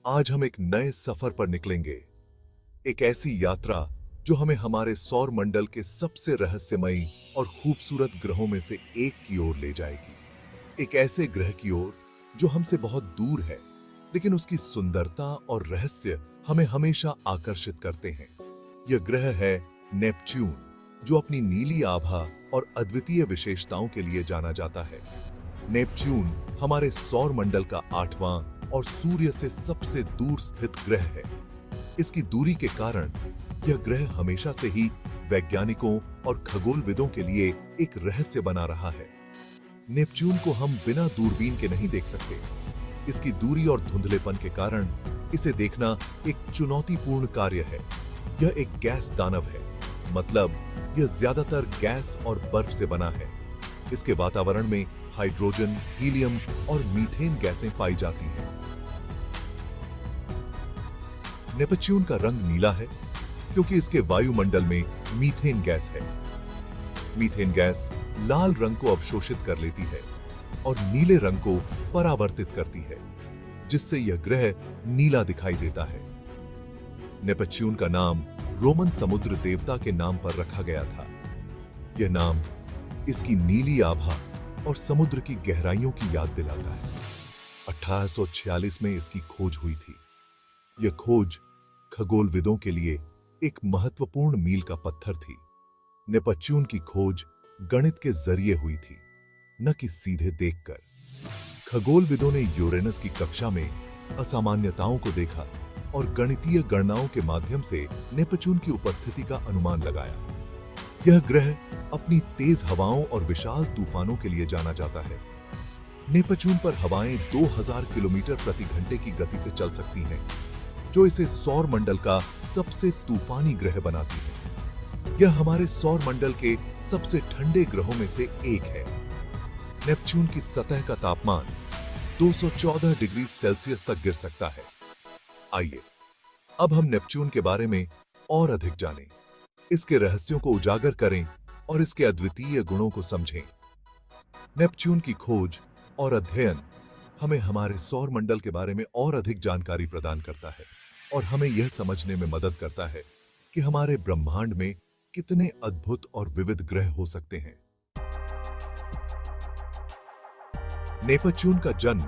आज हम एक नए सफर पर निकलेंगे। एक ऐसी यात्रा जो हमें हमारे सौर मंडल के सबसे रहस्यमयी और खूबसूरत ग्रहों में से एक की ओर ले जाएगी। एक ऐसे ग्रह की ओर जो हमसे बहुत दूर है, लेकिन उसकी सुंदरता और रहस्य हमें हमेशा आकर्षित करते हैं। यह ग्रह है नेपच्यून, जो अपनी नीली आभा और अद्वितीय विशेषताओं के लिए जाना जाता है। नेपच्यून हमारे सौर मंडल का 8वां और सूर्य से सबसे दूर स्थित ग्रह है। इसकी दूरी के कारण यह ग्रह हमेशा से ही वैज्ञानिकों और खगोलविदों के लिए एक रहस्य बना रहा है। नेपच्यून को हम बिना दूरबीन के नहीं देख सकते। इसकी दूरी और धुंधलेपन के कारण इसे देखना एक चुनौतीपूर्ण कार्य है। यह एक गैस दानव है, मतलब यह ज्यादातर गैस और बर्फ से बना है। इसके वातावरण में हाइड्रोजन, हीलियम और मीथेन गैसें पाई जाती हैं। नेपच्यून का रंग नीला है क्योंकि इसके वायुमंडल में मीथेन गैस है। मीथेन गैस लाल रंग को अवशोषित कर लेती है और नीले रंग को परावर्तित करती है, जिससे यह ग्रह नीला दिखाई देता है। नेपच्यून का नाम रोमन समुद्र देवता के नाम पर रखा गया था। यह नाम इसकी नीली आभा और समुद्र की गहराइयों की याद दिलाता है। 1846 में इसकी खोज हुई थी। यह खोज खगोलविदों के लिए एक महत्वपूर्ण मील का पत्थर थी। नेपच्यून की खोज गणित के जरिए हुई थी, न कि सीधे देखकर। खगोलविदों ने यूरेनस की कक्षा में असामान्यताओं को देखा और गणितीय गणनाओं के माध्यम से नेपच्यून की उपस्थिति का अनुमान लगाया। यह ग्रह अपनी तेज हवाओं और विशाल तूफानों के लिए जाना जाता है। नेपच्यून पर हवाएं 2000 किलोमीटर प्रति घंटे की गति से चल सकती हैं, जो इसे सौर मंडल का सबसे तूफानी ग्रह बनाती है। यह हमारे सौर मंडल के सबसे ठंडे ग्रहों में से एक है। नेपच्यून की सतह का तापमान 214 डिग्री सेल्सियस तक गिर सकता है। आइए अब हम नेपच्यून के बारे में और अधिक जानें, इसके रहस्यों को उजागर करें और इसके अद्वितीय गुणों को समझें। नेपच्यून की खोज और अध्ययन हमें हमारे सौर मंडल के बारे में और अधिक जानकारी प्रदान करता है और हमें यह समझने में मदद करता है कि हमारे ब्रह्मांड में कितने अद्भुत और विविध ग्रह हो सकते हैं। नेपच्यून का जन्म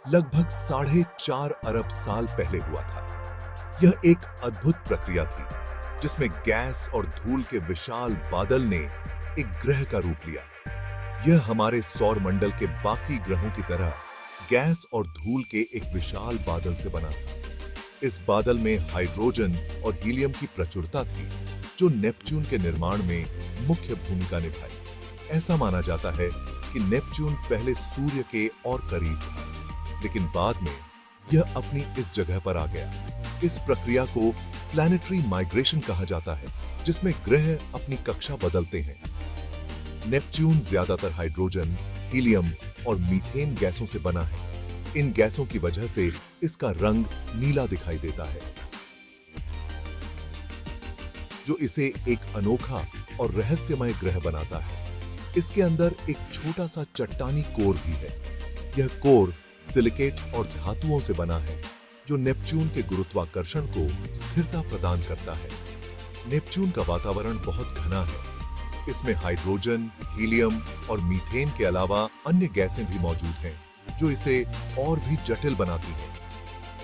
लगभग 4.5 अरब साल पहले हुआ था। यह एक अद्भुत प्रक्रिया थी जिसमें गैस और धूल के विशाल बादल ने एक ग्रह का रूप लिया। यह हमारे सौर मंडल के बाकी ग्रहों की तरह गैस और धूल के एक विशाल बादल से बना था। इस बादल में हाइड्रोजन और हीलियम की प्रचुरता थी, जो नेपच्यून के निर्माण में मुख्य भूमिका निभाई। ऐसा माना जाता है कि नेपच्यून पहले सूर्य के और करीब था, लेकिन बाद में यह अपनी इस जगह पर आ गया। इस प्रक्रिया को प्लैनेटरी माइग्रेशन कहा जाता है, जिसमें ग्रह अपनी कक्षा बदलते हैं। नेपच्यून ज्यादातर हाइड्रोजन, हीलियम और मीथेन गैसों से बना है। इन गैसों की वजह से इसका रंग नीला दिखाई देता है, जो इसे एक अनोखा और रहस्यमय ग्रह बनाता है। इसके अंदर एक छोटा सा चट्टानी कोर भी है। यह कोर सिलिकेट और धातुओं से बना है, जो नेपच्यून के गुरुत्वाकर्षण को स्थिरता प्रदान करता है। नेपच्यून का वातावरण बहुत घना है। इसमें हाइड्रोजन, हीलियम और मीथेन के अलावा अन्य गैसें भी मौजूद हैं, जो इसे और भी जटिल बनाती हैं।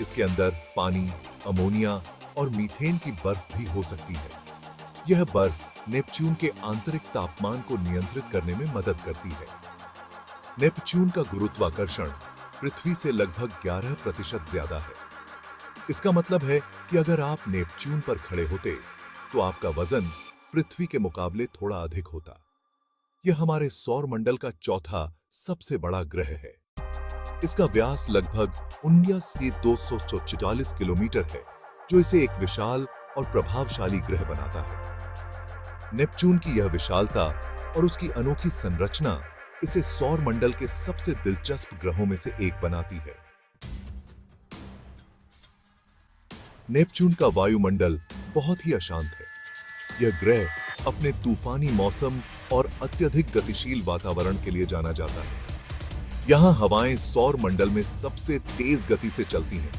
इसके अंदर पानी, अमोनिया और मीथेन की बर्फ भी हो सकती है। यह बर्फ नेपच्यून के आंतरिक तापमान को नियंत्रित करने में मदद करती है। नेपच्यून का गुरुत्वाकर्षण पृथ्वी से लगभग 11% ज्यादा है। इसका मतलब है कि अगर आप नेपच्यून पर खड़े होते तो आपका वजन पृथ्वी के मुकाबले थोड़ा अधिक होता। यह हमारे सौर मंडल का चौथा सबसे बड़ा ग्रह है। इसका व्यास लगभग 19 से 244 किलोमीटर है, जो इसे एक विशाल और प्रभावशाली ग्रह बनाता है। नेपच्यून की यह विशालता और उसकी अनोखी संरचना इसे सौर मंडल के सबसे दिलचस्प ग्रहों में से एक बनाती है। नेपच्यून का वायुमंडल बहुत ही अशांत है। यह ग्रह अपने तूफानी मौसम और अत्यधिक गतिशील वातावरण के लिए जाना जाता है। यहां हवाएं सौर मंडल में सबसे तेज गति से चलती हैं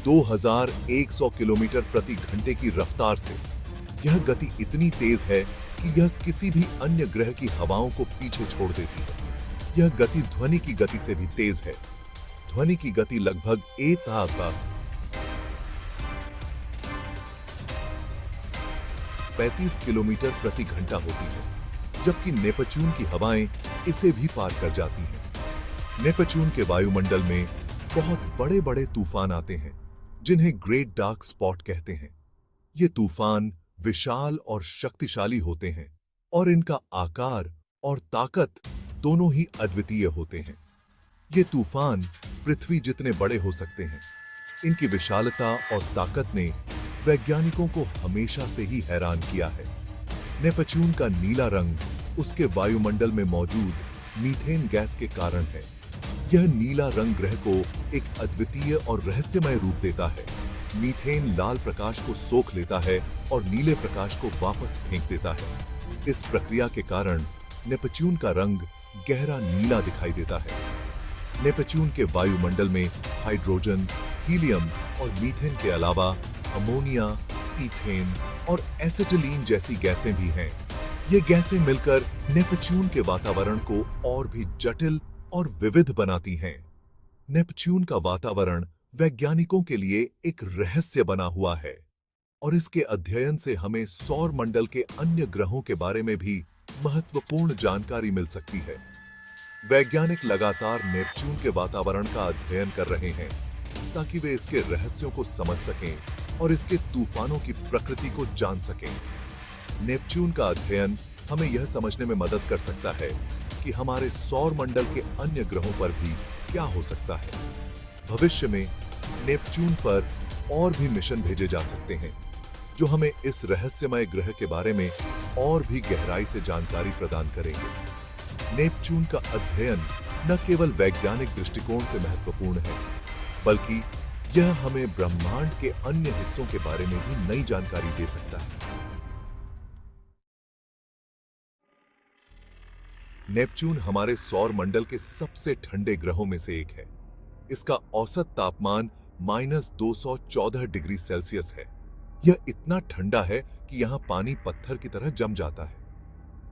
2100 किलोमीटर प्रति घंटे की रफ्तार से। यह गति इतनी तेज है कि यह किसी भी अन्य ग्रह की हवाओं को पीछे छोड़ देती है। यह गति ध्वनि की गति से भी तेज है। ध्वनि की गति लगभग 35 किलोमीटर प्रति घंटा होती है, जबकि नेपच्यून की हवाएं इसे भी पार कर जाती हैं। नेपच्यून के वायुमंडल में बहुत बड़े-बड़े तूफान आते हैं, जिन्हें ग्रेट डार्क स्पॉट कहते हैं। ये तूफान विशाल और शक्तिशाली होते हैं और इनका आकार और ताकत दोनों ही अद्वितीय होते हैं। ये तूफान पृथ्वी जितने बड़े हो सकते हैं। इनकी विशालता और ताकत ने वैज्ञानिकों को हमेशा से ही हैरान किया है। नेपच्यून का नीला रंग उसके वायुमंडल में मौजूद मीथेन गैस के कारण है। यह नीला रंग ग्रह को एक अद्वितीय और रहस्यमय रूप देता है। मीथेन लाल प्रकाश को सोख लेता है और नीले प्रकाश को वापस फेंक देता है। इस प्रक्रिया के कारण नेपच्यून का रंग गहरा नीला दिखाई देता है। नेपच्यून के वायुमंडल में हाइड्रोजन, हीलियम और मीथेन के अलावा अमोनिया, ईथेन और एसिटिलीन जैसी गैसें भी हैं। ये गैसें मिलकर नेपच्यून के वातावरण को और भी जटिल और विविध बनाती हैं। नेपच्यून का वातावरण वैज्ञानिकों के लिए एक रहस्य बना हुआ है और इसके अध्ययन से हमें सौर मंडल के अन्य ग्रहों के बारे में भी महत्वपूर्ण जानकारी मिल सकती है। वैज्ञानिक लगातार नेपच्यून के वातावरण का अध्ययन कर रहे हैं ताकि वे इसके रहस्यों को समझ सकें और इसके तूफानों की प्रकृति को जान सकें। नेपच्यून का अध्ययन हमें यह समझने में मदद कर सकता है कि हमारे सौर मंडल के अन्य ग्रहों पर भी क्या हो सकता है। भविष्य में नेपच्यून पर और भी मिशन भेजे जा सकते हैं जो हमें इस रहस्यमय ग्रह के बारे में और भी गहराई से जानकारी प्रदान करेंगे। नेपच्यून का अध्ययन न केवल वैज्ञानिक दृष्टिकोण से महत्वपूर्ण है, बल्कि यह हमें ब्रह्मांड के अन्य हिस्सों के बारे में भी नई जानकारी दे सकता है। नेपच्यून हमारे सौर मंडल के सबसे ठंडे ग्रहों में से एक है। इसका औसत तापमान -214 डिग्री सेल्सियस है। यह इतना ठंडा है कि यहां पानी पत्थर की तरह जम जाता है।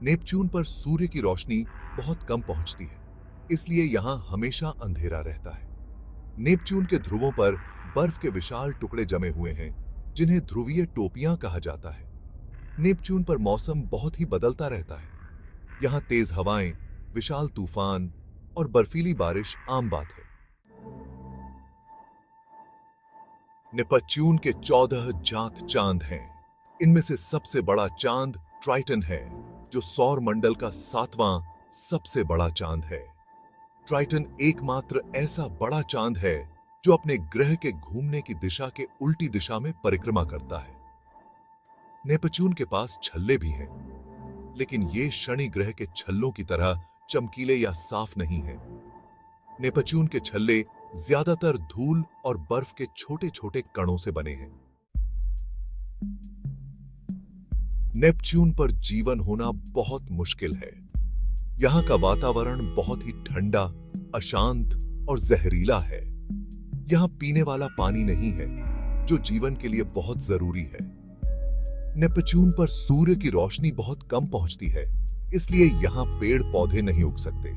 नेपच्यून पर सूर्य की रोशनी बहुत कम पहुंचती है, इसलिए यहां हमेशा अंधेरा रहता है। नेपच्यून के ध्रुवों पर बर्फ के विशाल टुकड़े जमे हुए हैं, जिन्हें ध्रुवीय टोपियां कहा जाता है। नेपच्यून पर मौसम बहुत ही बदलता रहता है। यहां तेज हवाएं, विशाल तूफान और बर्फीली बारिश आम बात है। नेपच्यून के 14 जात चांद हैं। इनमें से सबसे बड़ा चांद ट्राइटन है, जो सौर मंडल का 7वां सबसे बड़ा चांद है। ट्राइटन एकमात्र ऐसा बड़ा चांद है जो अपने ग्रह के घूमने की दिशा के उल्टी दिशा में परिक्रमा करता है। नेपच्यून के पास छल्ले भी हैं, लेकिन ये शनि ग्रह के छल्लों की तरह चमकीले या साफ नहीं हैं। नेपच्यून के छल्ले ज्यादातर धूल और बर्फ के छोटे-छोटे कणों से बने हैं। नेपच्यून पर जीवन होना बहुत मुश्किल है। यहां का वातावरण बहुत ही ठंडा, अशांत और जहरीला है। यहां पीने वाला पानी नहीं है, जो जीवन के लिए बहुत जरूरी है। नेपच्यून पर सूर्य की रोशनी बहुत कम पहुंचती है, इसलिए यहां पेड़ पौधे नहीं उग सकते।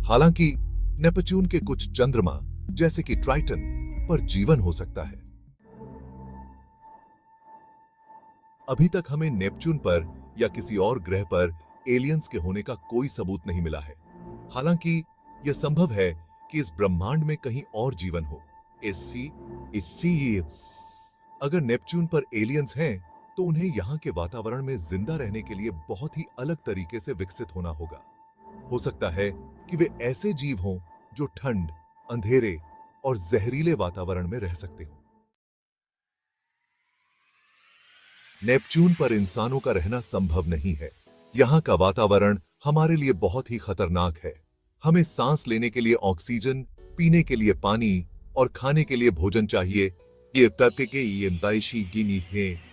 हालांकि नेपच्यून के कुछ चंद्रमा, जैसे कि ट्राइटन, पर जीवन हो सकता है। अभी तक हमें नेपच्यून पर या किसी और ग्रह पर एलियंस के होने का कोई सबूत नहीं मिला है। हालांकि यह संभव है कि इस ब्रह्मांड में कहीं और जीवन हो। अगर नेपच्यून पर एलियंस हैं, तो उन्हें यहां के वातावरण में जिंदा रहने के लिए बहुत ही अलग तरीके से विकसित होना होगा। हो सकता है कि वे ऐसे जीव हों जो ठंड, अंधेरे और जहरीले वातावरण में रह सकते हो। नेपच्यून पर इंसानों का रहना संभव नहीं है। यहां का वातावरण हमारे लिए बहुत ही खतरनाक है। हमें सांस लेने के लिए ऑक्सीजन, पीने के लिए पानी और खाने के लिए भोजन चाहिए। ये तथ्य के यंताइशी गिनी है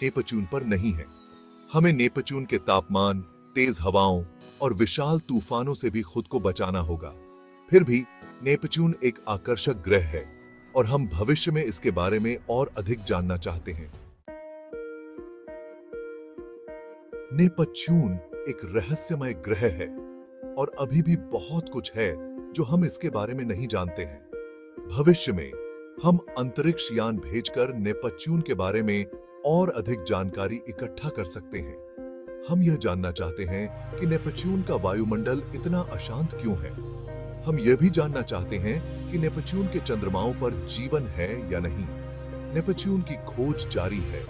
नेपच्यून पर नहीं है। हमें नेपच्यून के तापमान, तेज हवाओं और विशाल तूफानों से भी खुद को बचाना होगा। फिर भी नेपच्यून एक आकर्षक ग्रह है और हम भविष्य में इसके बारे में और अधिक जानना चाहते हैं। नेपच्यून एक रहस्यमय ग्रह है और अभी भी बहुत कुछ है जो हम इसके बारे में नहीं जानते हैं। भविष्य में हम अंतरिक्ष यान भेजकर नेपच्यून के बारे में और अधिक जानकारी इकट्ठा कर सकते हैं। हम यह जानना चाहते हैं कि नेपच्यून का वायुमंडल इतना अशांत क्यों है। हम यह भी जानना चाहते हैं कि नेपच्यून के चंद्रमाओं पर जीवन है या नहीं। नेपच्यून की खोज जारी है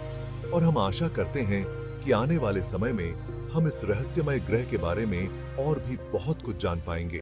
और हम आशा करते हैं कि आने वाले समय में हम इस रहस्यमय ग्रह के बारे में और भी बहुत कुछ जान पाएंगे।